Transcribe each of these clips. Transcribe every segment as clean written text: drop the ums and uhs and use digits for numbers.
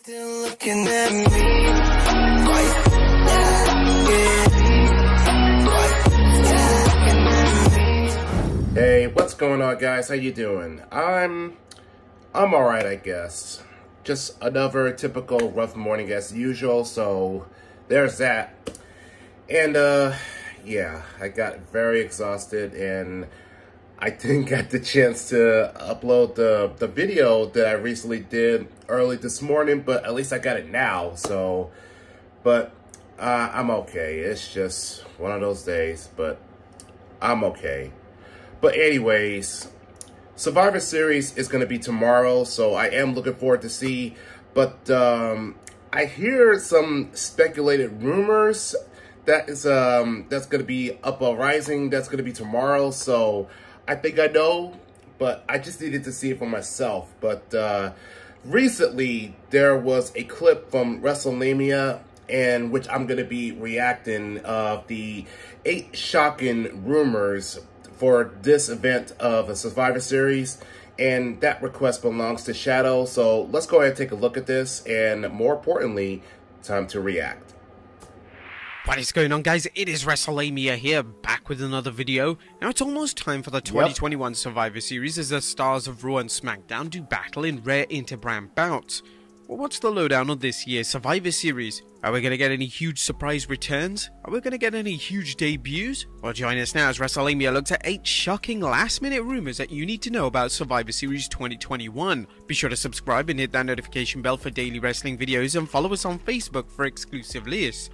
Still looking at me. Hey, what's going on, guys? How you doing? I'm alright, I guess. Just another typical rough morning as usual, so there's that. And yeah, I got very exhausted and I didn't get the chance to upload the video that I recently did early this morning, but at least I got it now, so, but I'm okay. It's just one of those days, but I'm okay. But anyways, Survivor Series is going to be tomorrow, so I am looking forward to see, but I hear some speculated rumors that is that's going to be Uprising, that's going to be tomorrow, so I think I know, but I just needed to see it for myself. But recently, there was a clip from WrestleMania, and which I'm going to be reacting of the 8 shocking rumors for this event of a Survivor Series, and that request belongs to Shadow. So let's go ahead and take a look at this, and more importantly, time to react. What is going on, guys? It is WrestleMania here, back with another video. Now it's almost time for the 2021 Survivor Series as the stars of Raw and SmackDown do battle in rare inter-brand bouts. Well, what's the lowdown on this year's Survivor Series? Are we going to get any huge surprise returns? Are we going to get any huge debuts? Well, join us now as WrestleMania looks at 8 shocking last-minute rumors that you need to know about Survivor Series 2021. Be sure to subscribe and hit that notification bell for daily wrestling videos, and follow us on Facebook for exclusive lists.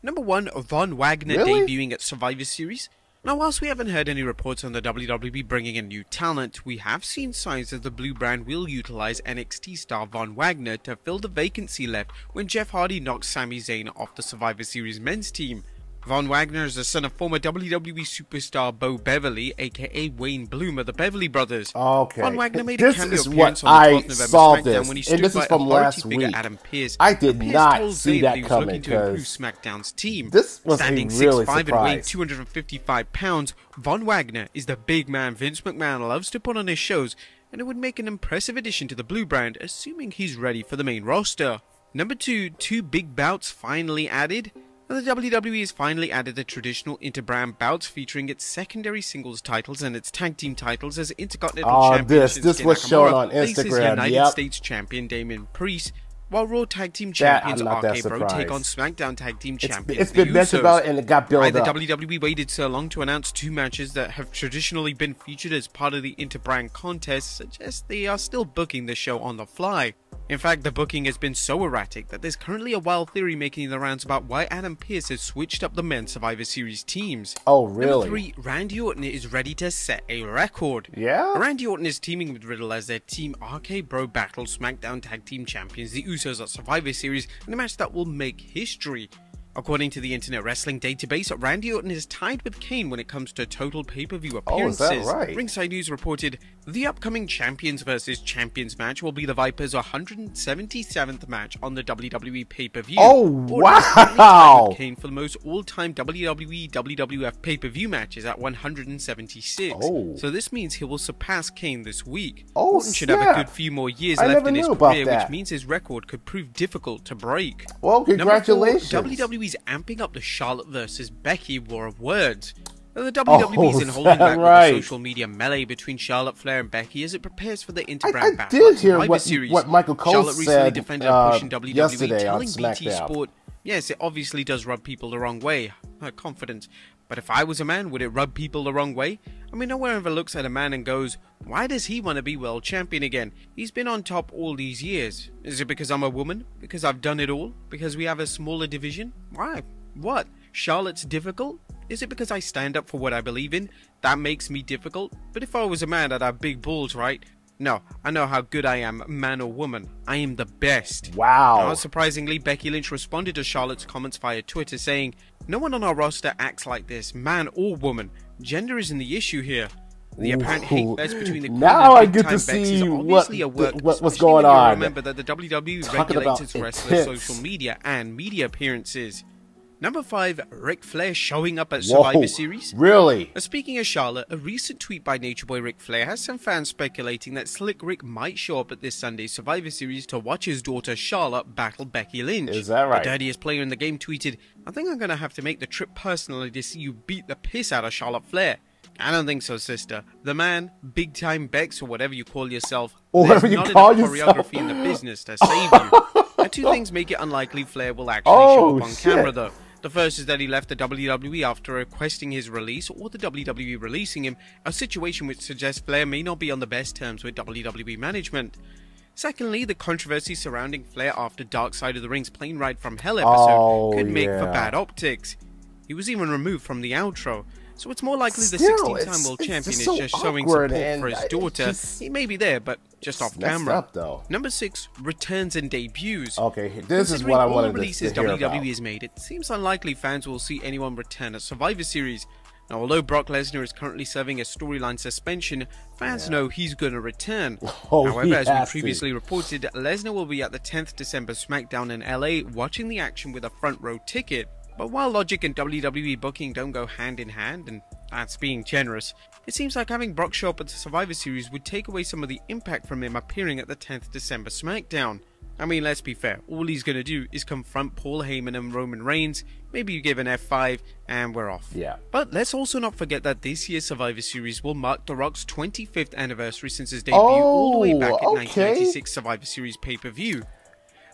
Number 1, Von Wagner debuting at Survivor Series. Now, whilst we haven't heard any reports on the WWE bringing in new talent, we have seen signs that the Blue brand will utilize NXT star Von Wagner to fill the vacancy left when Jeff Hardy knocked Sami Zayn off the Survivor Series men's team. Von Wagner is the son of former WWE superstar Bo Beverly, aka Wayne Bloom of the Beverly Brothers. Okay, Von Wagner made a cameo this is appearance what on the I 12th November saw SmackDown this, when he and stood this by is from authority last figure week. Adam Pearce. I did Pearce not told see Zayn that he was coming, looking to improve 'cause SmackDown's team. this was Standing a really 6'5" and weighing surprise. 255 pounds, Von Wagner is the big man Vince McMahon loves to put on his shows, and it would make an impressive addition to the Blue brand, assuming he's ready for the main roster. Number 2, 2 big bouts finally added. The WWE has finally added the traditional inter-brand bouts featuring its secondary singles titles and its tag team titles as Intercontinental Champion this was shown on faces Instagram. United States Champion Damian Priest, while Raw Tag Team Champions RK Bro take on SmackDown Tag Team Champions It's been mentioned about and it got built up. The WWE waited so long to announce 2 matches that have traditionally been featured as part of the inter-brand contest suggests they are still booking the show on the fly. In fact, the booking has been so erratic that there's currently a wild theory making the rounds about why Adam Pearce has switched up the men's Survivor Series teams. Oh, really? Number 3, Randy Orton is ready to set a record. Yeah? Randy Orton is teaming with Riddle as their Team RK Bro battle SmackDown Tag Team Champions, the Usos at Survivor Series, in a match that will make history. According to the Internet Wrestling Database, Randy Orton is tied with Kane when it comes to total pay-per-view appearances. Oh, is that right? Ringside News reported, the upcoming Champions vs. Champions match will be the Vipers' 177th match on the WWE pay-per-view. Oh, wow! Kane for the most all-time WWE WWF pay-per-view matches at 176. Oh. So this means he will surpass Kane this week. Oh, Orton should have a good few more years left in his career, which means his record could prove difficult to break. Well, congratulations. Number 4, WWE's amping up the Charlotte versus Becky war of words. The WWE's in holding back with the social media melee between Charlotte Flair and Becky as it prepares for the inter-brand battle. I did hear what Michael Cole Charlotte recently said defended her push in WWE, yesterday on telling BT SmackDown. Sport, yes, it obviously does rub people the wrong way. Her confidence. But if I was a man, would it rub people the wrong way? I mean, no one ever looks at a man and goes, why does he want to be world champion again? He's been on top all these years. Is it because I'm a woman? Because I've done it all? Because we have a smaller division? Why? What? Charlotte's difficult? Is it because I stand up for what I believe in? That makes me difficult? But if I was a man, I'd have big balls, right? No, I know how good I am, man or woman. I am the best. Wow. Not surprisingly, Becky Lynch responded to Charlotte's comments via Twitter saying, no one on our roster acts like this, man or woman. Gender isn't the issue here. The apparent hate fest between the now I get to Bex see is obviously a work, what's going on. Remember that the WWE regulates its wrestlers' social media and media appearances. Number 5, Ric Flair showing up at Survivor Series. Really? Speaking of Charlotte, a recent tweet by Nature Boy Ric Flair has some fans speculating that Slick Rick might show up at this Sunday's Survivor Series to watch his daughter Charlotte battle Becky Lynch. Is that right? The dirtiest player in the game tweeted, "I think I'm going to have to make the trip personally to see you beat the piss out of Charlotte Flair." I don't think so, sister. The man, Big Time Bex, or whatever you call yourself, whatever there's you not call enough yourself. choreography in the business to save you. The two things make it unlikely Flair will actually show up on camera, though. The first is that he left the WWE after requesting his release, or the WWE releasing him, a situation which suggests Flair may not be on the best terms with WWE management. Secondly, the controversy surrounding Flair after Dark Side of the Ring's Plane Ride from Hell episode could make for bad optics. He was even removed from the outro. So it's more likely the 16-time world champion is just showing support for his daughter. He may be there, but just off camera. Number 6, returns and debuts. Okay, this is what I wanted to hear about. WWE has made, it seems unlikely fans will see anyone return at Survivor Series. Now, although Brock Lesnar is currently serving a storyline suspension, fans know he's going to return. However, as we previously reported, Lesnar will be at the 10th December SmackDown in LA watching the action with a front row ticket. But while logic and WWE booking don't go hand in hand, and that's being generous, it seems like having Brock show up at the Survivor Series would take away some of the impact from him appearing at the 10th December SmackDown. I mean, let's be fair, all he's going to do is confront Paul Heyman and Roman Reigns, maybe you give an F5, and we're off. But let's also not forget that this year's Survivor Series will mark The Rock's 25th anniversary since his debut all the way back at 1996 Survivor Series pay-per-view.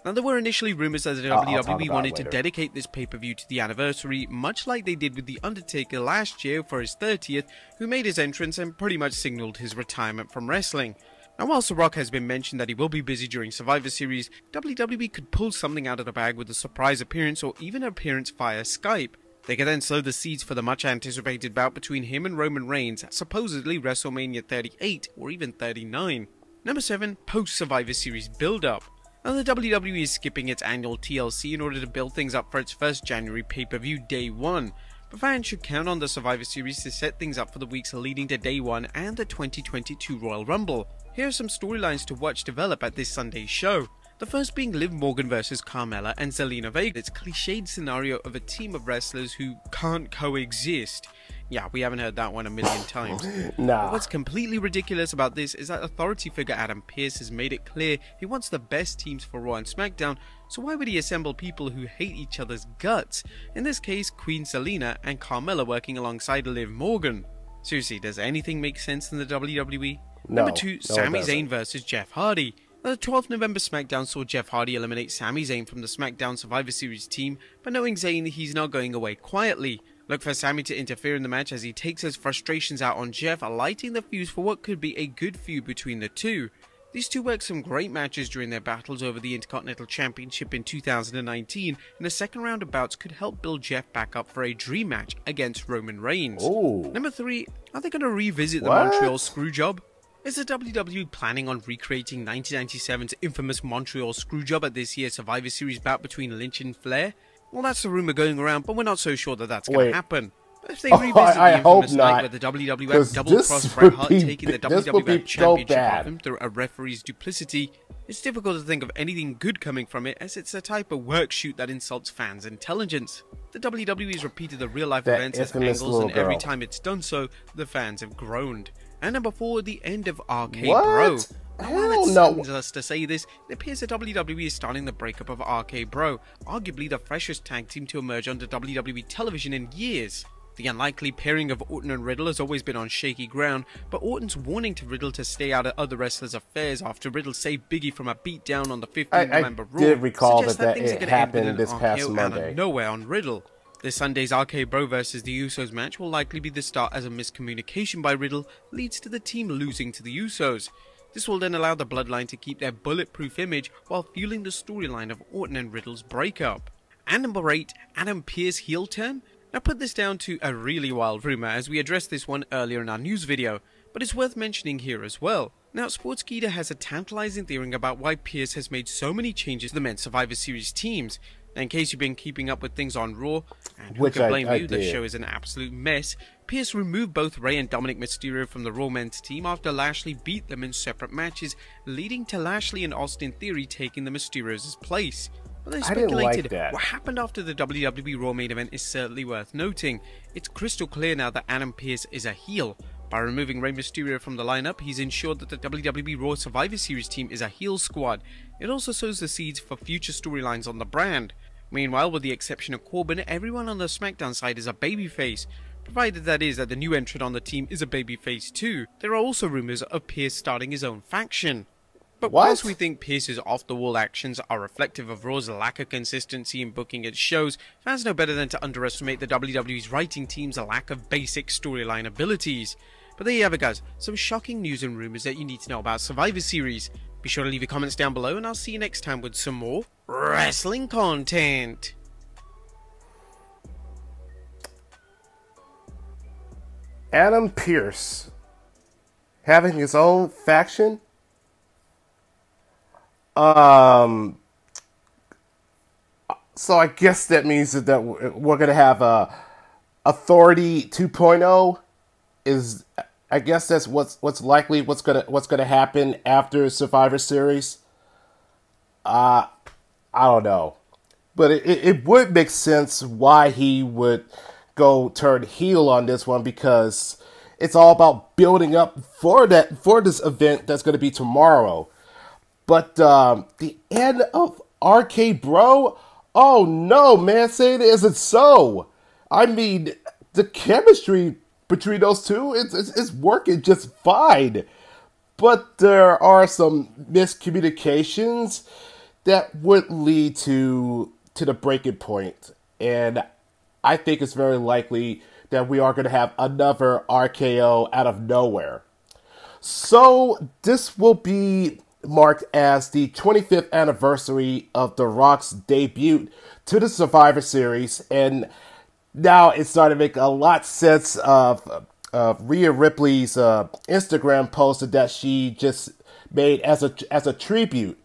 Now, there were initially rumors that the WWE wanted to dedicate this pay-per-view to the anniversary, much like they did with The Undertaker last year for his 30th, who made his entrance and pretty much signaled his retirement from wrestling. Now, whilst The Rock has been mentioned that he will be busy during Survivor Series, WWE could pull something out of the bag with a surprise appearance or even an appearance via Skype. They could then sow the seeds for the much-anticipated bout between him and Roman Reigns at supposedly WrestleMania 38 or even 39. Number 7, post-Survivor Series build-up. Now, the WWE is skipping its annual TLC in order to build things up for its first January pay-per-view Day 1. But fans should count on the Survivor Series to set things up for the weeks leading to Day 1 and the 2022 Royal Rumble. Here are some storylines to watch develop at this Sunday's show. The first being Liv Morgan vs Carmella and Zelina Vega. It's a cliched scenario of a team of wrestlers who can't coexist. Yeah, we haven't heard that one a million times. But what's completely ridiculous about this is that authority figure Adam Pearce has made it clear he wants the best teams for Raw and SmackDown, so why would he assemble people who hate each other's guts? In this case, Queen Zelina and Carmella working alongside Liv Morgan. Seriously, does anything make sense in the WWE? Number 2, Sami Zayn versus Jeff Hardy. The 12th November SmackDown saw Jeff Hardy eliminate Sami Zayn from the SmackDown Survivor Series team, but knowing Zayn, he's not going away quietly. Look for Sami to interfere in the match as he takes his frustrations out on Jeff, lighting the fuse for what could be a good feud between the two. These two worked some great matches during their battles over the Intercontinental Championship in 2019, and the second round of bouts could help build Jeff back up for a dream match against Roman Reigns. Number 3, are they going to revisit the Montreal Screwjob? Is the WWE planning on recreating 1997's infamous Montreal Screwjob at this year's Survivor Series bout between Lynch and Flair? Well, that's the rumor going around, but we're not so sure that that's going to happen. But if they revisit the infamous night where the WWF double-crossed Bret Hart taking the WWF Championship off him through a referee's duplicity, it's difficult to think of anything good coming from it, as it's a type of work shoot that insults fans' intelligence. The WWE has repeated the real-life events as angles, and every time it's done so, the fans have groaned. And number 4, the end of RK Bro. While it saddens us to say this, it appears that WWE is starting the breakup of RK Bro, arguably the freshest tag team to emerge onto WWE television in years. The unlikely pairing of Orton and Riddle has always been on shaky ground, but Orton's warning to Riddle to stay out of other wrestlers' affairs after Riddle saved Biggie from a beatdown on the 15th November Raw did recall that things it happened this past Monday. Out of nowhere on Riddle. This Sunday's RK Bro vs the Usos match will likely be the start as a miscommunication by Riddle leads to the team losing to the Usos. This will then allow the Bloodline to keep their bulletproof image while fueling the storyline of Orton and Riddle's breakup. And number 8, Adam Pearce heel turn? Now put this down to a really wild rumor as we addressed this one earlier in our news video, but it's worth mentioning here as well. Now, Sportskeeda has a tantalizing theory about why Pearce has made so many changes to the men's Survivor Series teams. Now, in case you've been keeping up with things on Raw, and who can blame you, the show is an absolute mess, Pearce removed both Rey and Dominic Mysterio from the Raw men's team after Lashley beat them in separate matches, leading to Lashley and Austin Theory taking the Mysterios' place. But they I didn't speculated like that. what happened after the WWE Raw main event is certainly worth noting. It's crystal clear now that Adam Pearce is a heel. By removing Rey Mysterio from the lineup, he's ensured that the WWE Raw Survivor Series team is a heel squad. It also sows the seeds for future storylines on the brand. Meanwhile, with the exception of Corbin, everyone on the SmackDown side is a babyface. Provided that is that the new entrant on the team is a babyface too. There are also rumours of Pearce starting his own faction. But whilst we think Pearce's off-the-wall actions are reflective of Raw's lack of consistency in booking its shows, fans know better than to underestimate the WWE's writing team's lack of basic storyline abilities. But there you have it, guys, some shocking news and rumours that you need to know about Survivor Series. Be sure to leave your comments down below, and I'll see you next time with some more wrestling content. Adam Pearce having his own faction? So I guess that means that we're going to have Authority 2.0 is, I guess that's what's likely what's gonna happen after Survivor Series. I don't know, but it would make sense why he would go turn heel on this one, because it's all about building up for this event that's going to be tomorrow. But the end of RK Bro, oh no, man, say it isn't so. I mean, the chemistry between those two, it's working just fine. But there are some miscommunications that would lead to the breaking point. And I think it's very likely that we are going to have another RKO out of nowhere. So this will be marked as the 25th anniversary of The Rock's debut to the Survivor Series, and now it's starting to make a lot of sense of Rhea Ripley's Instagram post that she just made as a tribute.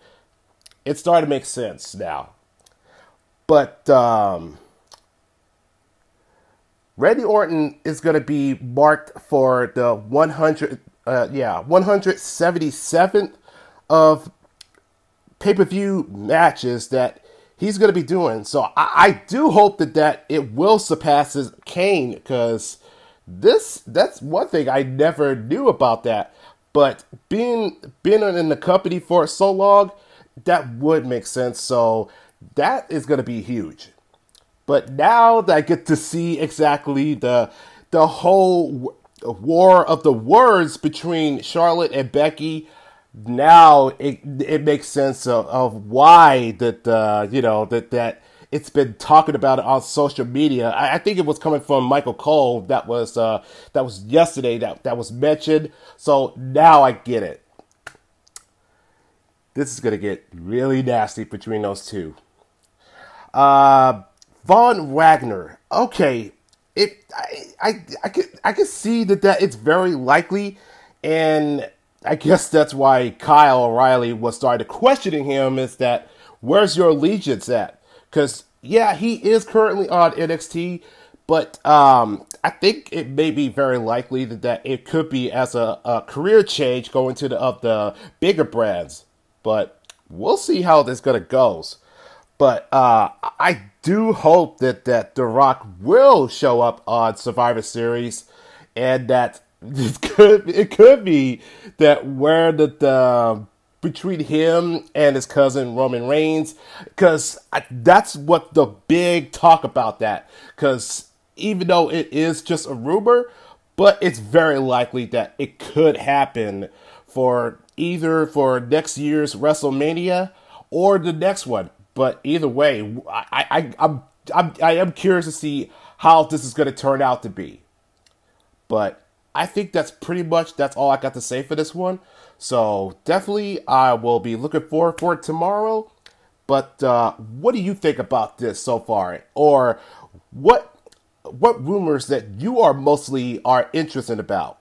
It's starting to make sense now. But Randy Orton is going to be marked for the 177th of pay-per-view matches that he's going to be doing. So I do hope that it will surpass Kane, because that's one thing I never knew about that. But being in the company for so long, that would make sense. So that is going to be huge. But now that I get to see exactly the whole war of the words between Charlotte and Becky, now it makes sense of why that it's been talking about it on social media. I think it was coming from Michael Cole. That was yesterday that was mentioned. So now I get it. This is gonna get really nasty between those two. Von Wagner. Okay, I can see that it's very likely, and I guess that's why Kyle O'Reilly was started questioning him, is that where's your allegiance at? Because yeah, he is currently on NXT, but I think it may be very likely that it could be as a career change going to the bigger brands. But we'll see how this gonna goes. But I do hope that The Rock will show up on Survivor Series, and that it could be that where the between him and his cousin Roman Reigns, because that's what the big talk about that. Because even though it is just a rumor, but it's very likely that it could happen for either for next year's WrestleMania or the next one. But either way, I am curious to see how this is going to turn out to be. But I think that's all I got to say for this one. So definitely I will be looking forward for it tomorrow. But what do you think about this so far? Or what rumors that you are mostly interested about?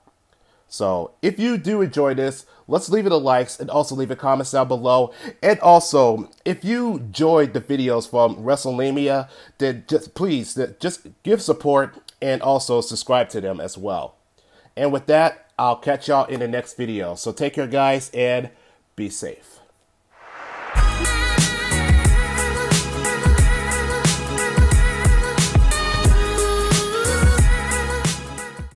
So if you do enjoy this, let's leave it a likes and also leave a comment down below. And also, if you enjoyed the videos from WrestleMania, then please give support and also subscribe to them as well. And with that, I'll catch y'all in the next video. So take care, guys, and be safe.